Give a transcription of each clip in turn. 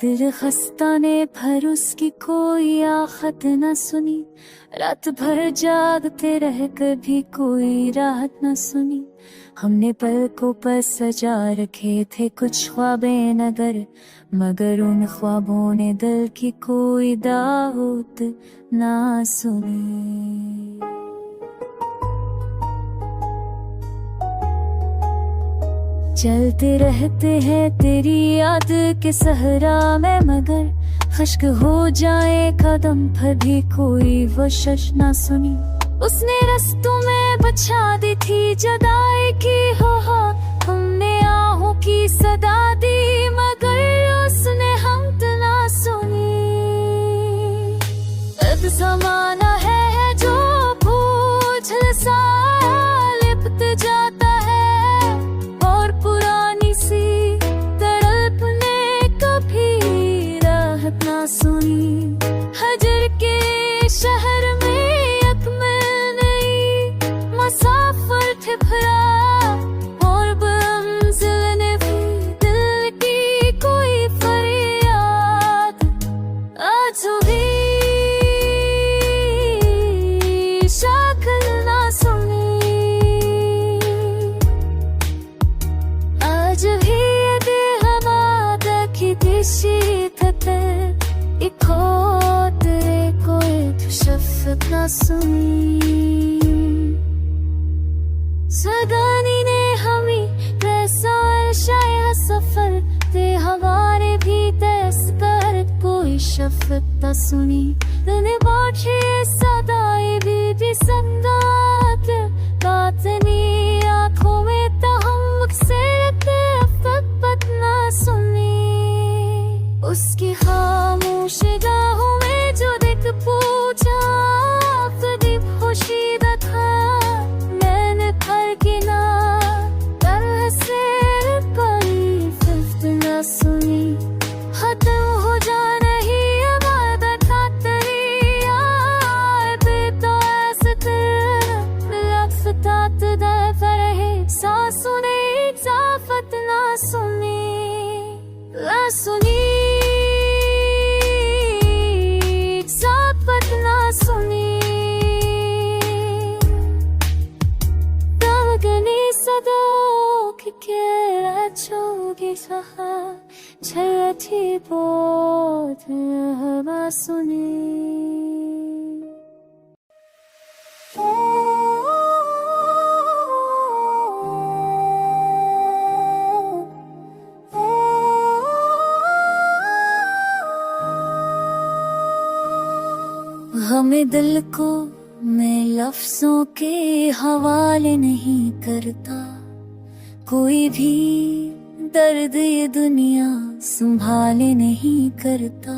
दिल खस्ता ने भर उसकी कोई आखत न सुनी, रात भर जागते रह कर भी कोई राहत न सुनी। हमने पलकों पर सजा रखे थे कुछ ख्वाबे नगर, मगर उन ख्वाबों ने दिल की कोई दावत ना सुनी। चलते रहते हैं तेरी याद के सहरा में, मगर खश्क हो जाए कदम पर भी कोई वशश ना सुनी। उसने रस्तों में बचा दी थी जुदाई की हो, हमने आहों की सदा दी, मगर उसने हमत ना सुनी। अब ज़माना है जो बोझ सा लिपट जाता है, और पुरानी सी तड़पने कभी राहत ना सुनी। हजर के शहर में मुसाफिर थे भरा, और मंजिल ने भी दिल की कोई फरियाद आज भी शाकिल ना सुनी। आज भी दिल हमारा की दिशी थे, इको तेरे कोई शफ़क़त ना सुनी। सगानी ने हमें कैसा शायद सफर थे हमारे भी तैस कर कोई शफ़क़त न सुनी। तने बाँचे सदाई भी संगात बातनी आँखों में तो हम से अफ़क़त न सुनी। उसकी खामोश गाहों में जो देख पूछा कभी पोशीदा था, सुनी। खत्म हो जा रही हमारा था तेरी याद, तो ऐसे लफ्ज़ात दफ़ा रहे सांसों ने इजाफ़त ना सुनी, ना सुनी, इजाफ़त ना सुनी। दमगनी सदाओं की रचोगी सहा छठी बोध हवा सुनी। हमें दिल को मैं लफ्जों के हवाले नहीं करता, कोई भी दर्द ये दुनिया संभाले नहीं करता।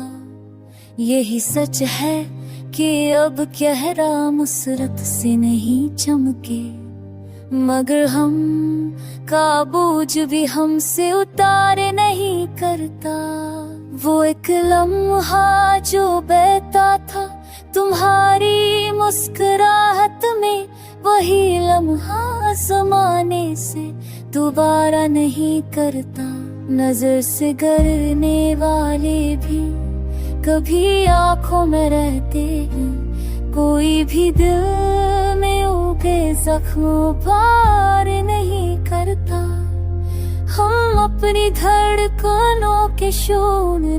यही सच है कि अब कहरा मुसरत से नहीं चमके, मगर हम का बोझ भी हमसे उतारे नहीं करता। वो एक लम्हा जो बहता था तुम्हारी मुस्कुराहट में, वही लम्हा ज़माने से दोबारा नहीं करता। नजर से गिरने वाले भी कभी आँखों में रहते हैं, कोई भी दिल में उगे जख्मों पार नहीं करता। हम अपनी धड़कनों के शून्य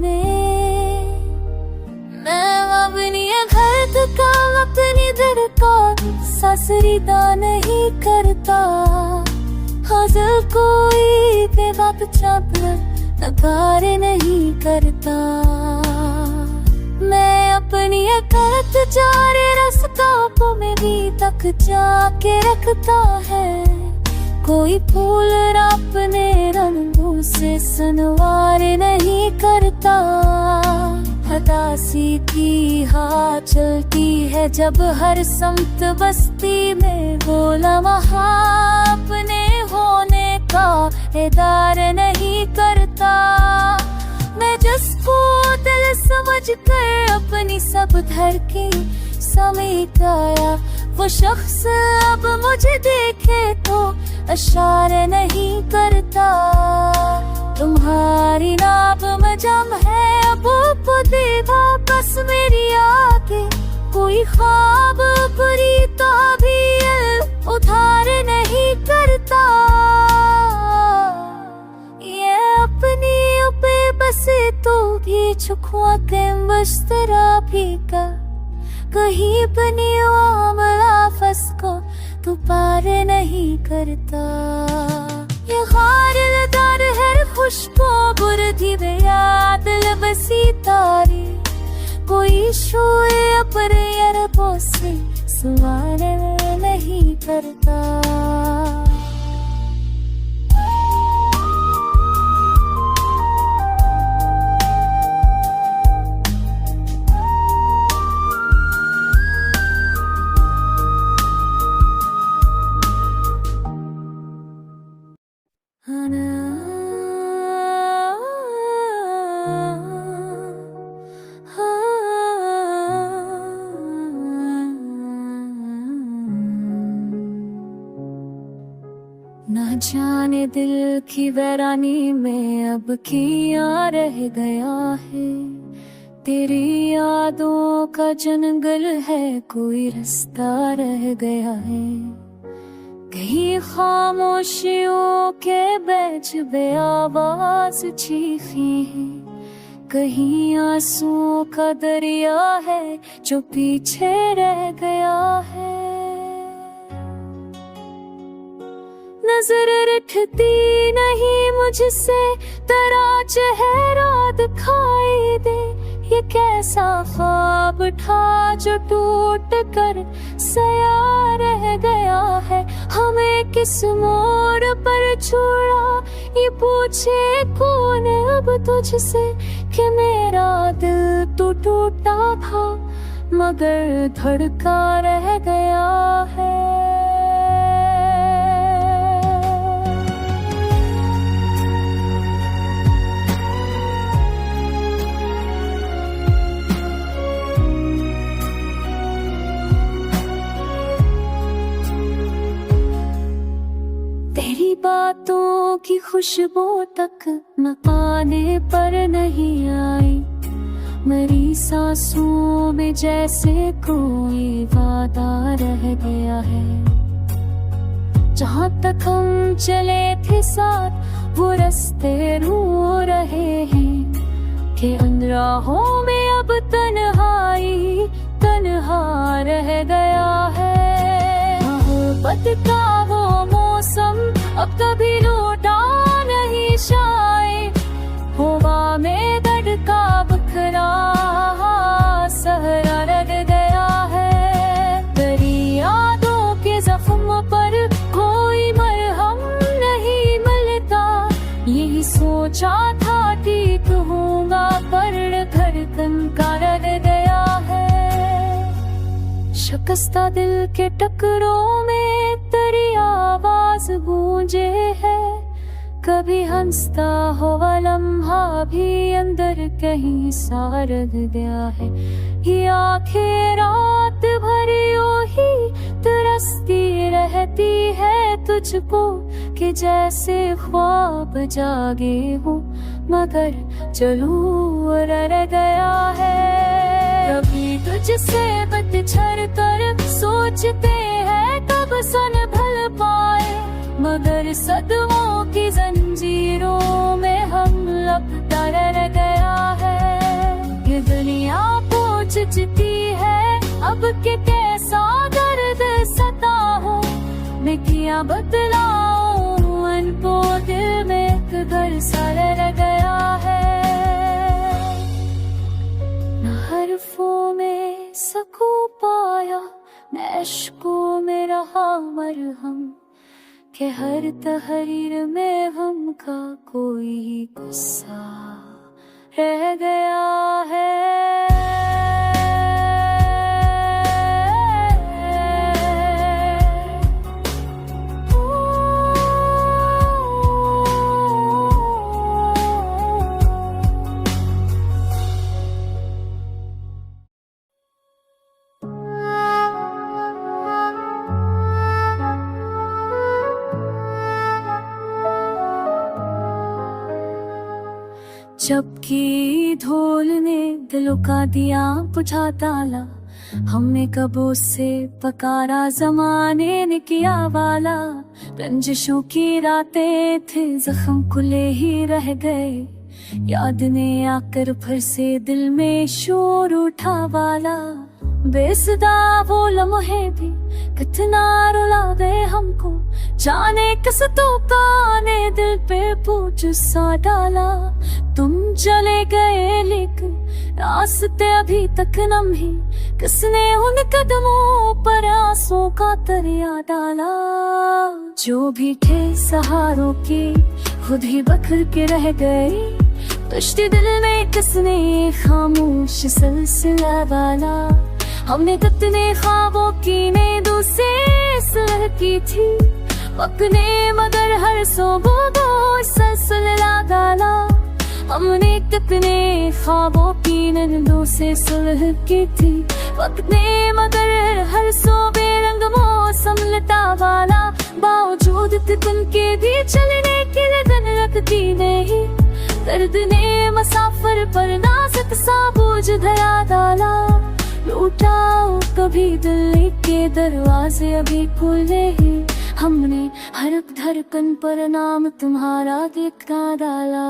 मैं अपनी धड़कन अपनी धड़कन ससरीदा नहीं करता। दिल कोई बेवक्त चापलर नकार नहीं करता। मैं अपनी करत जारे रास्तों में भी तक जाके रखता है, कोई फूल अपने रंगों से संवार नहीं करता। हदा सीधी हाँ चलती है जब हर समत बस्ती में, वो लम्हा अपने होने का इदार नहीं करता। मैं जिसको दिल समझ कर अपनी सब धड़के समेट आया, वो शख्स अब मुझे देखे तो इशारे नहीं करता। तुम्हारी नाप में जम है अब दे वापस मेरी आके। कोई ख्वाब बुरी तो भी उधार नहीं करता। ये अपनी पे बसे तो भी छुखवा के मस्तरा फीका। कहीं बनी मामला फंस को तू पार नहीं करता। ये खारिल दार है खुशबू बुरधी याद बसी तारी। कोई शोए अपने अरबों से सवाल नहीं करता। न जाने दिल की वीरानी में अब क्या रह गया है। तेरी यादों का जंगल है, कोई रास्ता रह गया है। कहीं खामोशियों के बीच बेआवाज चीखी है। कहीं आंसुओं का दरिया है जो पीछे रह गया है। नजर रखती नहीं मुझसे तेरा चेहरा दिखाई दे। ये कैसा ख्वाब था जो टूट कर सया रह गया है। हमें किस मोड़ पर छोड़ा ये पूछे कौन अब तुझसे कि मेरा दिल तो टूटा था मगर धड़का रह गया है। तेरी बातों की खुशबू तक न पाने पर नहीं आई। मेरी सांसों में जैसे कोई वादा रह गया है। जहाँ तक हम चले थे साथ वो रास्ते रो रहे हैं कि अंधराहों में अब तन्हाई तन्हा रह गया है। मोहब्बत का वो मौसम अब कभी लौटा नहीं शायद। हवा में दर्द का बखरा सहरा रह गया है। तेरी यादों के जख्म पर कोई मरहम नहीं मिलता। यही सोचा था ठीक होगा पर धड़कन का रह गया है। शिकस्ता दिल के टकरों में तेरी आवाज गूंजे है। कभी हंसता हुआ लम्हा भी अंदर कहीं सा रह गया है। ये आंखें रात भर यूं ही तरसती रहती है तुझको कि जैसे ख्वाब जागे हो मगर चलू रह गया है। कभी तुझसे बतझड़ कर सोचते हैं कब संभल पाए मगर सदमों की जंजीरों में हम लपटा रह गया है। ये दुनिया पूछती है अब के कैसा दर्द सता हो। मैं क्या बतलाऊं अनको दिल में एक घर सा रह गया है। न हरफों में सकूं पाया न इश्कों में रहा मरहम कि हर तहरीर में हम का कोई गुस्सा रह गया है। जबकि ढोल ने दिलों का दिया बुझा डाला, हमने कबों से पकारा जमाने ने किया वाला। रंजिशों की रातें थे जख्म खुले ही रह गए, याद ने आकर फिर से दिल में शोर उठा वाला। बेसदा वो लम्हे भी कितना रुला गए हमको, जाने किस तूफान ने दिल पे बोझ सा डाला। तुम चले गए लेकिन रास्ते अभी तक नम्हे, किसने उन कदमों पर आंसू का दरिया डाला। जो भी थे सहारों के खुद ही बखर के रह गए, तश्ते दिल में किसने खामोश सिलसिला वाला। हमने कितने ख्वाबों की नींदों से सुलह की थी, अपने मगर हर सोबों को सिलसिला डाला। हमने कितने ख्वाबों की नींदों से सुलह की थी, अपने मगर हर सोबे रंग मौसम लता वाला। बावजूद तितन के भी चलने की लगन रखती नहीं, दर्द ने मुसाफिर पर नाज़ुक सा बोझ धरा डाला। लूटाओ कभी दिल के दरवाजे अभी खुले ही, हमने हर एक धड़कन पर नाम तुम्हारा लिखा डाला।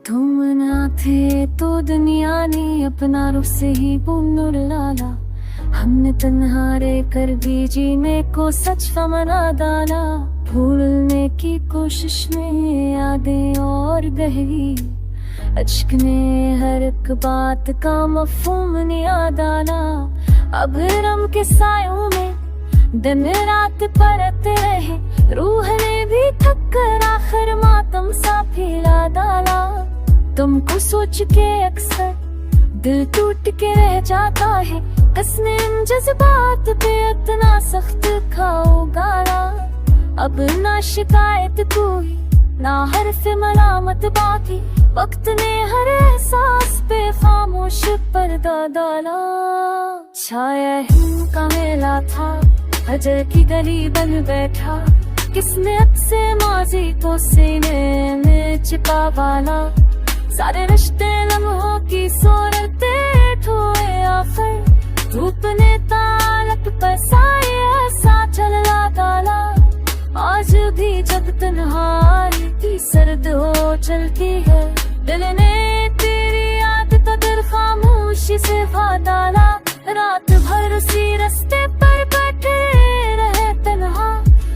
तुम ना थे तो दुनिया ने अपना रुख से ही नूर लाला। हमने तन्हा रह कर भी जीने को सच मना डाला। भूलने की कोशिश में यादें और गहरी, अश्क ने हर एक बात का मफ़हूम निया डाला। अब रम के सायों में दिन रात परते रहे, रूह ने भी थक कर आखिर मातम सा फैला डाला। तुमको सोच के अक्सर दिल टूट के रह जाता है, किसने इन जज्बात पे इतना सख्त खाओ गाला। अब ना शिकायत कोई ना हर्फ मलामत बाकी, वक्त ने हर एहसास पे खामोश पर्दा डाला। छाया हिम का मेला था, हजर की गली बन बैठा, किसने अब से माजी को सीने में छिपा वाला। सारे रिश्ते लम्हों की सूरतें ठोए आखिर, धूप ने तालक पर साया सा चला डाला। आज भी जब तन्हाई की सर्द हो चलती है, दिल ने तेरी याद तो दिल खामोशी से भा डाला। रात भर उसी रास्ते पर बैठे रहे तन्हा,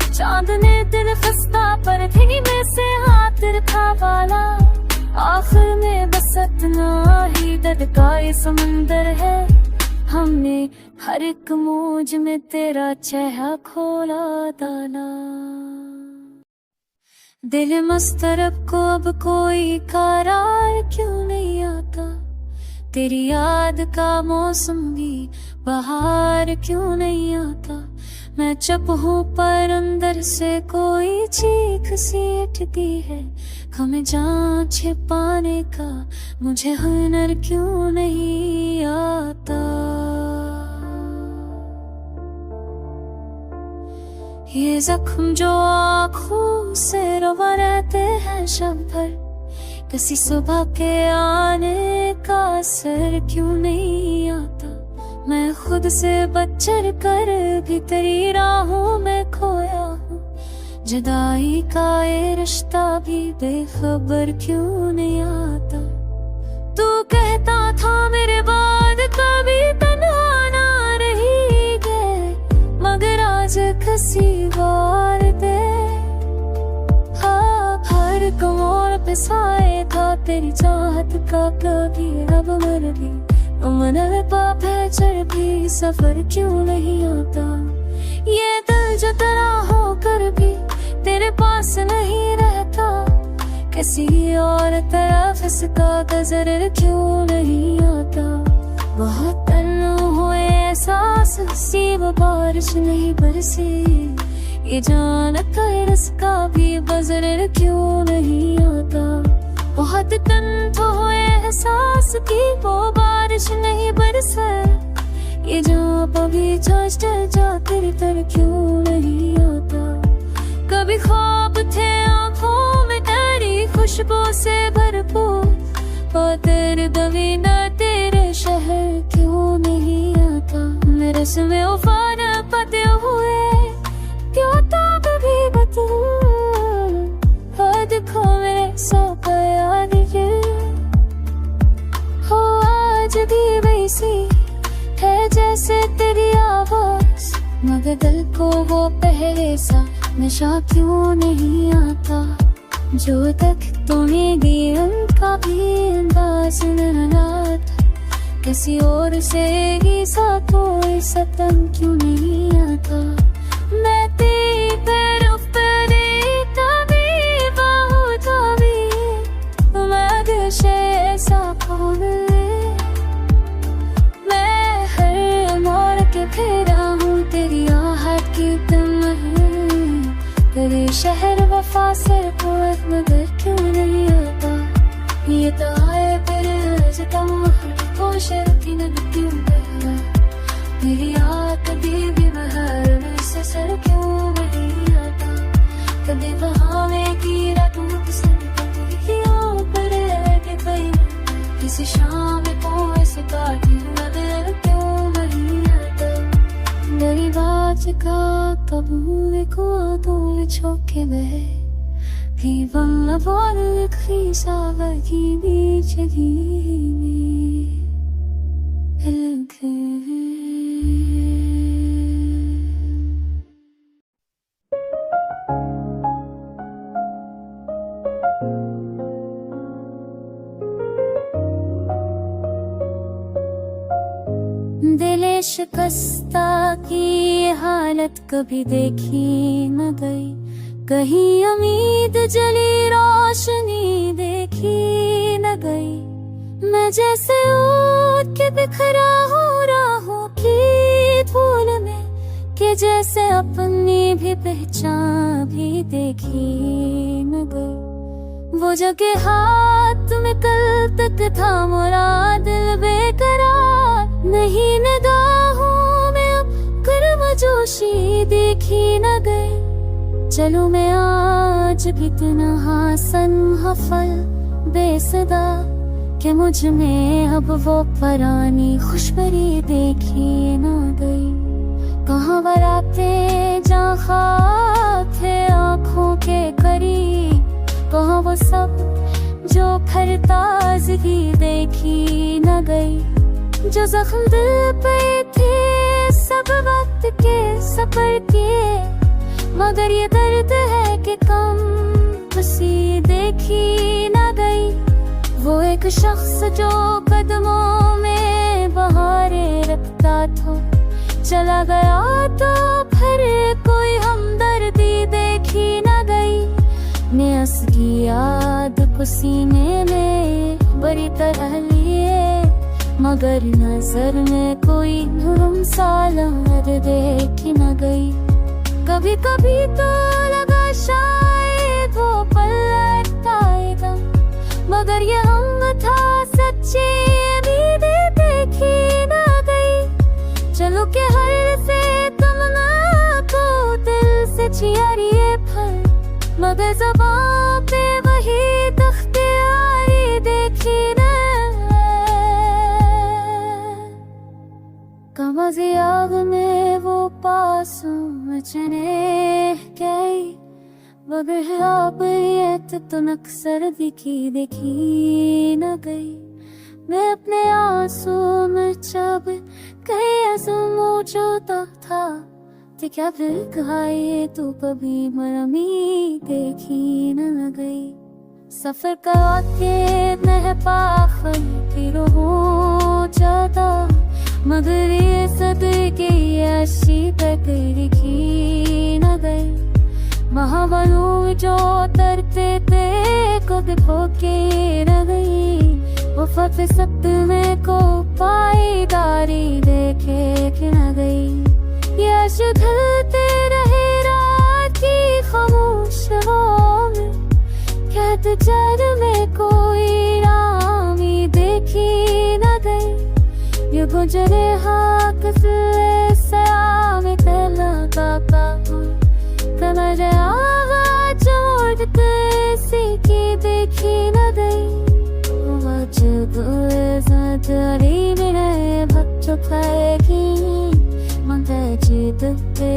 चांद ने दिल खस्ता पर धीमे से हाथ रखा वाला। आखिर में बस इतना ही दर्द का ये समंदर है, हमने हर एक मौज में तेरा चेहरा खोला डाला। दिल मस्तरब को अब कोई करार क्यों नहीं आता, तेरी याद का मौसम भी बाहर क्यों नहीं आता। मैं चुप हूँ पर अंदर से कोई चीख सी उठती है, हमें जान छिपाने का मुझे हुनर क्यों नहीं आता। ये जख्म जो आँखों से रवा रहते हैं शब भर, किसी सुबह के आने का असर क्यों नहीं आता। मैं खुद से बचर कर भी तेरी राहों में खोया हूँ, जुदाई का ये रिश्ता भी बेखबर क्यों नहीं आता। तू कहता था मेरे बाद कभी तन्हा ना रहेंगे, मगर आज किसी और दे। हाँ, हर कमर पे साए था तेरी चाहत का, कभी रब मर भी मनल पाप है चढ़ भी सफर क्यों नहीं आता। ये दिल जो तेरा होकर भी तेरे पास नहीं रहता, किसी और तरफ इसका नजर क्यों नहीं आता। बहुत तन्हा हुए एहसास सी वो बारिश नहीं बरसी, ये जानता है इसका भी बजर क्यों नहीं आता। बहुत दिन तो हुए एहसास की वो बारिश नहीं बरसे। ये जहाँ कभी जा तेरी तर क्यों नहीं आता। कभी ख्वाब थे आँखों में तेरी खुशबू से भरपूर और तेरे दवीना तेरे शहर क्यों नहीं आता। मेरे में उफान पते हुए क्यों ताब भी बतूं और दिखो मेरे सौ का याद ये हो आज भी वैसी है जैसे तेरी आवाज। मगर दिल को वो पहले सा नशा क्यों नहीं आता। जो तक तुम्हें दिए उनका भी अंदाज न आता। किसी और से ही सा कोई सतम क्यों नहीं आता। मैं तेरी तरफ तेरी तभी बाहू तभी मगर से ऐसा कौन है। मैं हर मोड़ के फिरा हूँ तेरी आहट की दम है। तेरे शहर वफा से कोई मगर क्यों नहीं आता। ये तो आए तेरे जतम तो शर्ती न क्यों गया। मेरी याद कभी भी बहार में से सर क्यों नहीं आता। कभी वहाँ में की रातों पसंद कभी पर के कहीं किसी शाम को ऐसे काटी मगर क्यों नहीं आता। मेरी बात का कबूल को दूर छोके बहे भी बंगला बोल खीसावर की बीच दिल शिकस्ता की ये हालत कभी देखी न गई। कहीं उम्मीद जली रोशनी देखी न गई। मैं जैसे ऊद के बिखरा हो राहों की धूल में कि जैसे अपनी भी पहचान भी देखी न गई। वो जगह हाथ में कल तक था मोरा दिल बेकरार। नहीं निगाहों में अब गर्मजोशी देखी न गई। चलूं मैं आज भी तन्हा सनहफल बेसदा कि मुझ में अब वो पुरानी खुशबरी देखी न गई। कहाँ बराते जहाँ ख्वाब थे आँखों के करीब। कहाँ वो सब जो फिर ताज़गी देखी न गई। जो जख्म दिल पे थे सब वक्त के सफर के मगर ये दर्द है कि कम खुशी देखी न गई। वो एक शख्स जो कदमों में बहारें रखता था चला गया तो फिर कोई हमदर्दी देखी न गई। ने असली याद को सीने में बड़ी तरह लिए मगर नजर में कोई नरम सा लहर देखी न गई। कभी कभी तो लगा शायद वो पल लौटता एकदम मगर ये हम था सच्ची उम्मीदें देखी न गई। चलो के हर से तमन्ना को दिल से चियारिए फल मगर ज़बां पे वही तख्तियारी देखी न कमज़ी आग में वो पासों में चने गई मगर है आप ये तो नक्सर देखी न गई। मैं अपने आंसू में जब कहीं ऐसा मोचोता था तो क्या फिर कहा ये तो कभी मरमी देखी न गई। सफर कराते नह पाखल फिर हो जाता मगर ये सदर के ऐसी तक दिखी न गई। महाबलू जो तरते थे कभी भोके न गई। वो फत सख्त में को पाईदारी देखे कि न गई। ये ढलते रहे रात पतझड़ में कोई रामी देखी न गई, ये गुजरे हाथ से सयाम पहला काका कमर आवाज उड़ते सी की देखी न गई। जब जरी मेरे बच्चों खाएगी मंगे जीत पे